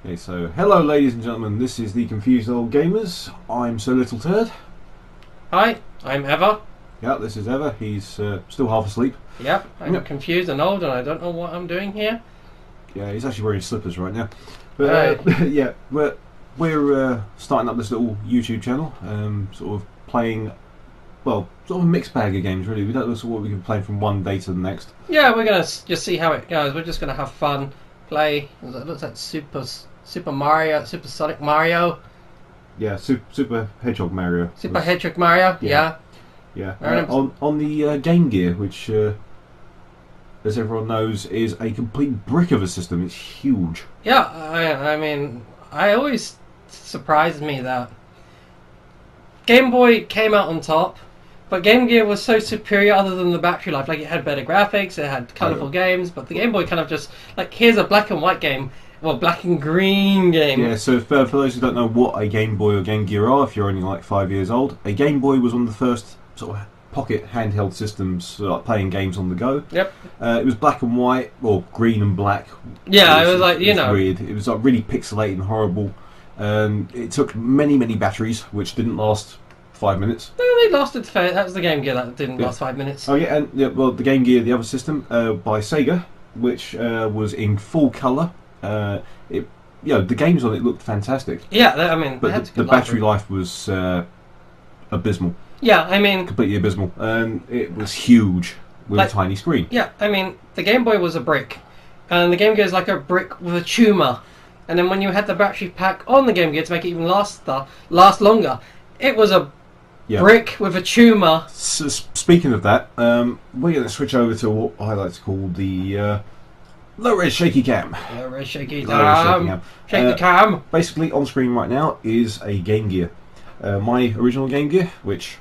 Okay, so hello ladies and gentlemen, this is the Confused Old Gamers. I'm Sir Little Turd. Hi, I'm Eva. Yeah, this is Ever. He's still half asleep. Yep, I'm confused and old and I don't know what I'm doing here. Yeah, he's actually wearing slippers right now. But yeah, we're starting up this little YouTube channel, sort of playing, well, sort of a mixed bag of games really. We don't know sort of what we can play from one day to the next. Yeah, we're going to just see how it goes. We're just going to have fun, play. It looks like Super Mario, Super Sonic Mario. Yeah, Super Hedgehog Mario. Super Hedgehog Mario, yeah. Yeah, on the Gamegear, which, as everyone knows, is a complete brick of a system. It's huge. Yeah, I mean, I always surprised me that Game Boy came out on top, but Game Gear was so superior other than the battery life. Like, it had better graphics, it had colourful games, but the Game Boy kind of just, like, here's a black and white game, well, black and green game. Yeah, so for those who don't know what a Game Boy or Game Gear are, if you're only like 5 years old, a Game Boy was one of the first sort of pocket handheld systems, like playing games on the go. Yep. It was black and white, or green and black. Yeah, it was like, you know, weird. It was like really pixelated and horrible. It took many batteries, which didn't last 5 minutes. No, they lasted fair. That was the Game Gear that didn't last 5 minutes. Oh yeah, and well, the Game Gear, the other system by Sega, which was in full colour. The games on it looked fantastic. Yeah, I mean, but the battery life was abysmal. Yeah, I mean, completely abysmal, and it was huge with a tiny screen. Yeah, I mean, the Game Boy was a brick, and the Game Gear is like a brick with a tumour. And then when you had the battery pack on the Game Gear to make it even last longer, it was a brick with a tumour. Speaking of that, we're going to switch over to what I like to call the low res shaky cam. Low res shaky cam. Shake the cam. Basically, on screen right now is a Game Gear. My original Game Gear, which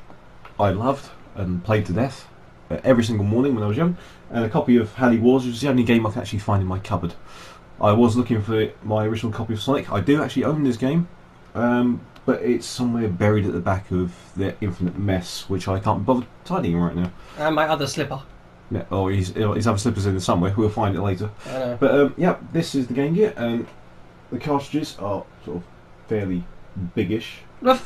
I loved and played to death every single morning when I was young, and a copy of Halley Wars, which is the only game I can actually find in my cupboard. I was looking for my original copy of Sonic. I do actually own this game, but it's somewhere buried at the back of the infinite mess, which I can't bother tidying right now. And my other slipper. Yeah, his other slipper's in there somewhere. We'll find it later. I know. But yeah, this is the Game Gear, and the cartridges are sort of fairly biggish. Well,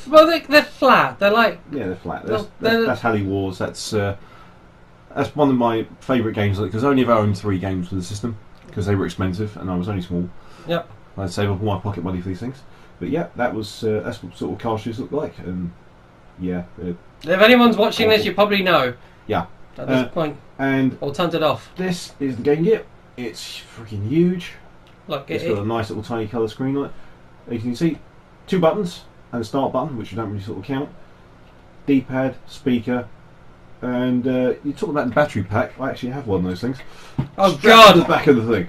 they're flat. They're like... Yeah, they're flat. That's Halley Wars. That's one of my favourite games, because I only ever owned 3 games for the system, because they were expensive, and I was only small. Yep. I'd save up all my pocket money for these things. But yeah, that's what sort of cartridges look like, and yeah. If anyone's watching this, you probably know. Yeah. At this point. And or turned it off. This is the Game Gear. It's freaking huge. Look, it's got a nice little tiny colour screen on it. You can see 2 buttons and a start button, which you don't really sort of count. D-pad, speaker, and you talk about the battery pack. I actually have one of those things. Oh God! To the back of the thing.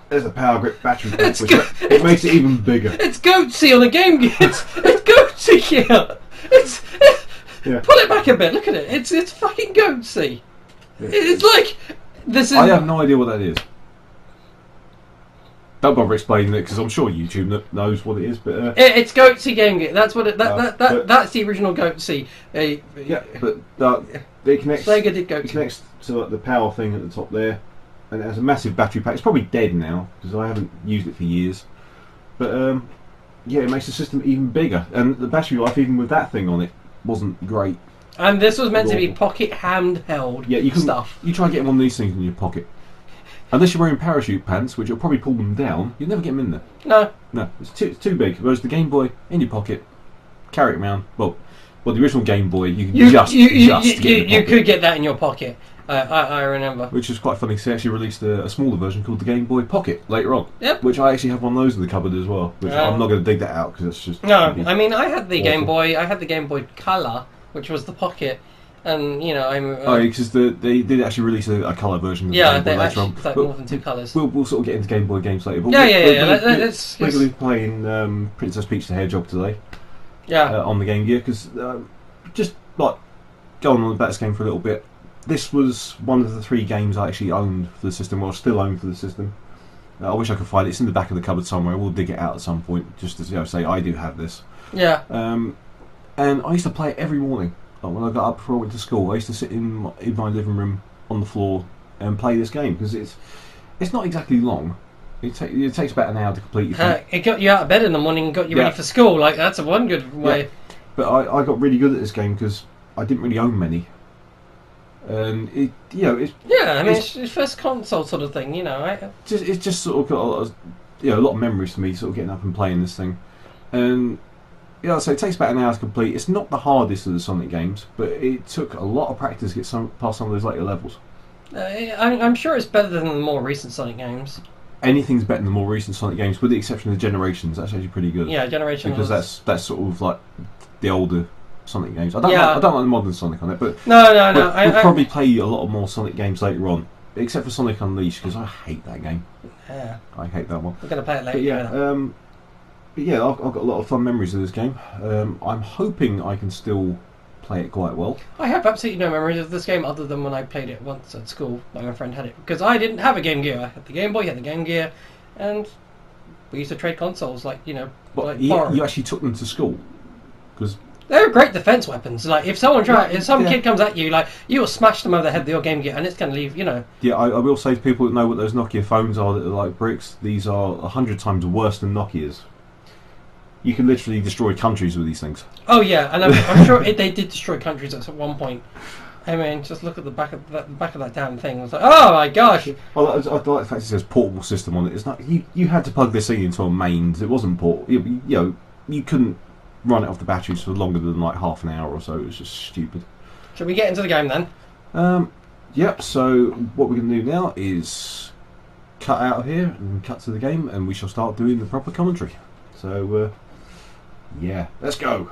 There's a Power Grip battery pack, which it makes it even bigger. It's goatsy on a Game Gear. It's goatsy here. Yeah. Pull it back a bit. Look at it. It's fucking goatsy. Yeah. It's like this is. I have no idea what that is. Don't bother explaining it, because I'm sure YouTube knows what it is. But it's goatsy Game Gear. That's what it. That's the original goatsy. Yeah, but it connects. Sega did goatsy. It connects to the power thing at the top there, and it has a massive battery pack. It's probably dead now because I haven't used it for years. But yeah, it makes the system even bigger, and the battery life, even with that thing on it, wasn't great. And this was meant to be pocket handheld stuff. You try getting one of these things in your pocket. Unless you're wearing parachute pants, which will probably pull them down, you'll never get them in there. No, it's too big. Whereas the Game Boy in your pocket, carry it around. Well, the original Game Boy, you could get in your pocket. You could get that in your pocket. I remember. Which is quite funny, because they actually released a smaller version called the Game Boy Pocket later on. Yep. Which I actually have one of those in the cupboard as well. Which I'm not going to dig that out, because it's just... No, I mean, I had the Game Boy. I had the Game Boy Color, which was the Pocket. And, you know, because they did actually release a colour version of the Game Boy later on. Like more than 2 colours. We'll sort of get into Game Boy games later. But Let's we're playing Princess Peach the Hedgehog today. Yeah. On the Game Gear, because just like going on about this game for a little bit. This was one of the 3 games I actually owned for the system, or still own for the system. I wish I could find it. It's in the back of the cupboard somewhere. We'll dig it out at some point, just to say I do have this. Yeah. And I used to play it every morning. Like when I got up before I went to school, I used to sit in my living room on the floor and play this game, because it's not exactly long, It takes about an hour to complete your thing. It got you out of bed in the morning and got you Yeah. ready for school. Like, that's a one good way. Yeah. But I got really good at this game because I didn't really own many. And it's Yeah, I mean, it's your first console sort of thing, you know. it's just sort of got a lot of memories for me, sort of getting up and playing this thing. And so it takes about an hour to complete. It's not the hardest of the Sonic games, but it took a lot of practice to get past some of those later levels. I'm sure it's better than the more recent Sonic games. Anything's better than the more recent Sonic games, with the exception of the Generations. That's actually pretty good. Yeah, Generations. Because that's sort of like the older Sonic games. I don't like the modern Sonic on it, but No. We'll probably play a lot more Sonic games later on, except for Sonic Unleashed, because I hate that game. Yeah. I hate that one. We're gonna play it later. But I've got a lot of fun memories of this game. I'm hoping I can still play it quite well. I have absolutely no memories of this game other than when I played it once at school. My friend had it because I didn't have a Game Gear. I had the Game Boy, he had the Game Gear, and we used to trade consoles. Like But borrow. you actually took them to school, because They're great defense weapons. Like if some kid comes at you, like you will smash them over the head with your Game Gear, and it's going to leave. Yeah, I will say to people that know what those Nokia phones are that are like bricks, these are 100 times worse than Nokias. You can literally destroy countries with these things. Oh yeah, and I'm sure they did destroy countries at one point. I mean, just look at the back of that damn thing. It was like, oh my gosh! Well, I like the fact it says portable system on it. It's not you had to plug this thing into a mains. It wasn't portable. You couldn't run it off the batteries for longer than like half an hour or so. It was just stupid. Shall we get into the game then? Yep. So what we're going to do now is cut out of here and cut to the game, and we shall start doing the proper commentary. So. Yeah, let's go.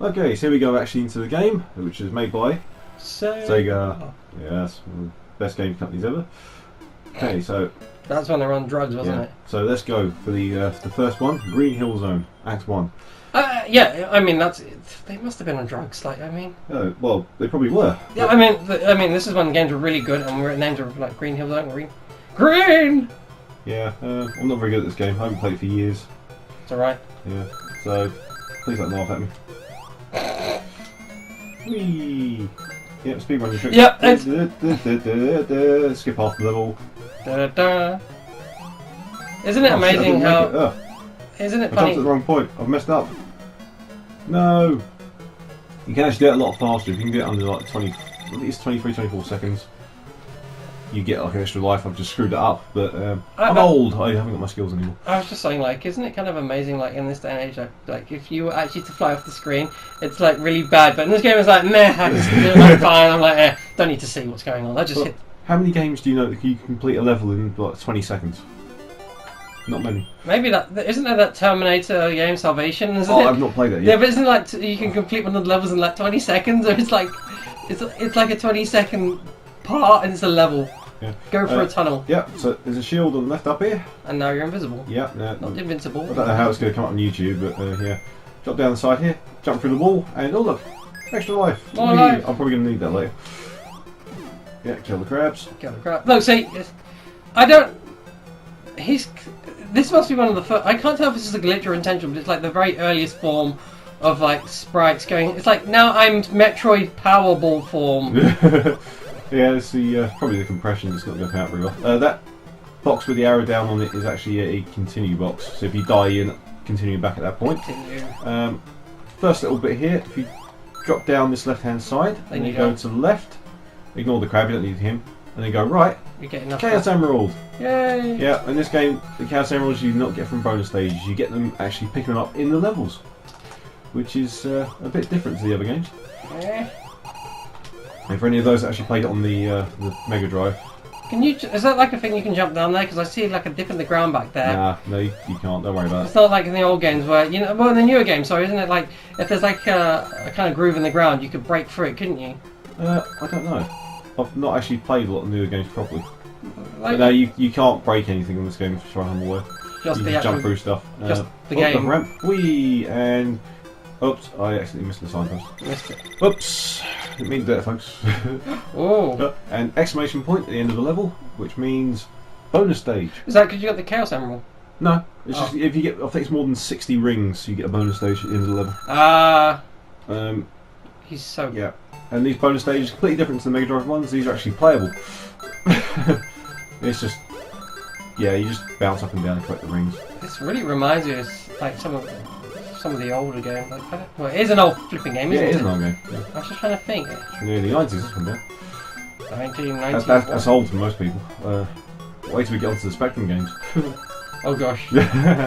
Okay, so here we go actually into the game, which is made by Sega. Yes, one of the best game companies ever. Okay, so that's when they were on drugs, wasn't it? So let's go for the first one, Green Hill Zone, Act 1. Yeah, I mean they must have been on drugs. Like I mean. Oh, well, they probably were. Yeah, I mean this is when the games were really good, and names are like Green Hill Zone, Green. Yeah, I'm not very good at this game. I haven't played it for years. It's alright. Yeah. So, please don't laugh at me. Whee! Yep, speedrun your trick. Yep, skip half the level. Isn't it amazing how... Isn't it I funny? jumped at the wrong point. I've messed up. No! You can actually do it a lot faster. If you can do it under like 20, at least 23, 24 seconds. You get like an extra life. I've just screwed it up, but I'm old. I haven't got my skills anymore. I was just saying, like, isn't it kind of amazing, like in this day and age, like if you were actually to fly off the screen, it's like really bad. But in this game, it's like meh, I just do it like fine. I'm like, don't need to see what's going on. I just hit. How many games do you know that you can complete a level in like 20 seconds? Not many. Maybe isn't there that Terminator game Salvation? I've not played it yet. Yeah, but isn't it like you can complete one of the levels in like 20 seconds, or it's like a 20-second part and it's a level. Yeah. Go for a tunnel. Yeah, so there's a shield on the left up here. And now you're invisible. Yeah, not invincible. I don't know how it's going to come up on YouTube, but yeah. Drop down the side here, jump through the wall, and oh look, extra life. More life. I'm probably going to need that later. Yeah, kill the crabs. Kill the crab. Look, see, I don't. This must be one of the first. I can't tell if this is a glitch or intentional, but it's like the very earliest form of like sprites going. It's like now I'm Metroid Powerball form. Yeah, it's probably the compression that's not going to come out very well. That box with the arrow down on it is actually a continue box. So if you die, you're not continuing back at that point. Continue. First little bit here, if you drop down this left-hand side, then you go to the left. Ignore the crab, you don't need him. And then go right. You get enough. Chaos Emerald. Yay! Yeah, in this game, the Chaos Emeralds you do not get from bonus stages. You get them actually picking them up in the levels, which is a bit different to the other games. Yeah. And for any of those that actually played it on the Mega Drive. Is that like a thing you can jump down there? Because I see like a dip in the ground back there. Nah, no, you can't. Don't worry about it. It's not like in the old games where, well, in the newer games, sorry, isn't it like, if there's like a kind of groove in the ground, you could break through it, couldn't you? I don't know. I've not actually played a lot of newer games properly. Like, but no, you can't break anything in this game as far as I'm aware. Just you the just jump through stuff. Just the game. The ramp. Whee! And... Oops, I accidentally missed the signpost. Missed it. Oops! Didn't mean to do it, folks. Oh. And exclamation point at the end of the level, which means bonus stage. Is that because you got the Chaos Emerald? No, it's just if you get, I think it's more than 60 rings, you get a bonus stage at the end of the level. He's so... Yeah, and these bonus stages are completely different to the Mega Drive ones. These are actually playable. It's just Yeah, you just bounce up and down and collect the rings. This really reminds me of like some of the older games. Like, well, it is an old flipping game, isn't it? Yeah, it is an old game. Yeah. I was just trying to think. It's from the early 90s, this one, yeah. 1990. That's old for most people. Wait till we get onto the Spectrum games. Oh gosh.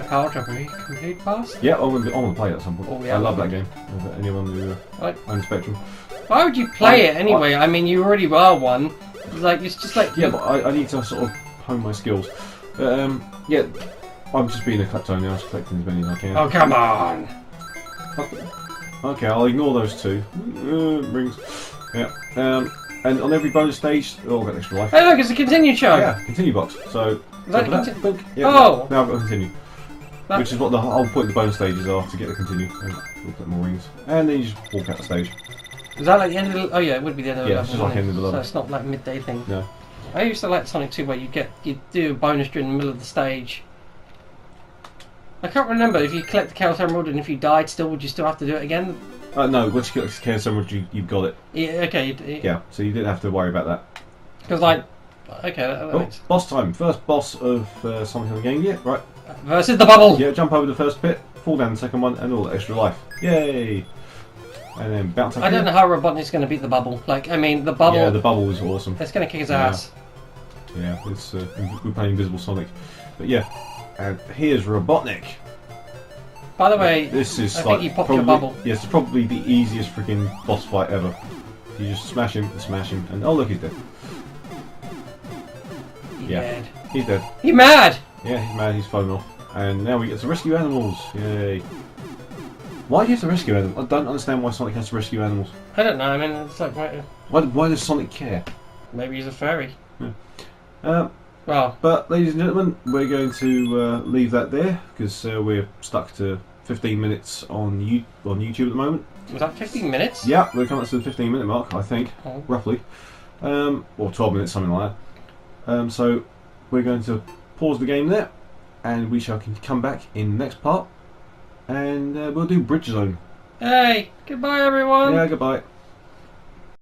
How to complete past? Yeah, I want to play it at some point. Oh, yeah. I love that game. Anyone who owns Spectrum. Why would you play it anyway? I mean, you already were one. It's just like... Yeah, but I need to sort of hone my skills. Yeah, I'm just being a klepto now, just collecting as many as I can. Oh, come on! Okay, I'll ignore those two. Rings. Yeah. And on every bonus stage, I'll get extra life. Hey look, it's a continue chug! Yeah, continue box. So, Is that yeah, oh! Now I've got continue. Which is what the whole point of the bonus stages are, to get the continue. And we'll get more rings. And then you just walk out the stage. Is that like the end of the... Oh yeah, it would be the end of the Yeah, level. it's just like end of the level. So it's not like midday thing. No. I used to like Sonic 2 where you do a bonus during the middle of the stage. I can't remember if you collect the Chaos Emerald and if you died still, would you still have to do it again? No, once you get the Chaos Emerald, you've got it. Yeah, okay. Yeah, so you didn't have to worry about that. Because like... Okay, that makes... Boss time. First boss of Sonic on the Game Gear. Right. Versus the bubble! Yeah, jump over the first pit, fall down the second one, and all the extra life. Yay! And then bounce up. I don't know how Robotnik's going to beat the bubble. Like, I mean, the bubble... Yeah, the bubble is awesome. It's going to kick his ass. Yeah, it's we're playing Invisible Sonic. But yeah, and here's Robotnik. By the way, this is I like think you popped probably, your bubble. Yeah, it's probably the easiest freaking boss fight ever. You just smash him, and oh look, he's dead. He's Yeah. dead. He's dead. He's mad! Yeah, he's mad, he's fallen off. And now we get to rescue animals. Yay. Why do you have to rescue animals? I don't understand why Sonic has to rescue animals. I don't know, I mean, it's like... Why does Sonic care? Maybe he's a fairy. Yeah. Well... But, ladies and gentlemen, we're going to leave that there, because we're stuck to 15 minutes on YouTube at the moment. Was that 15 minutes? Yeah, we're coming up to the 15-minute mark, I think, roughly. Or 12 minutes, something like that. So, we're going to pause the game there, and we shall come back in the next part, and we'll do Bridge Zone. Hey, goodbye everyone! Yeah, goodbye.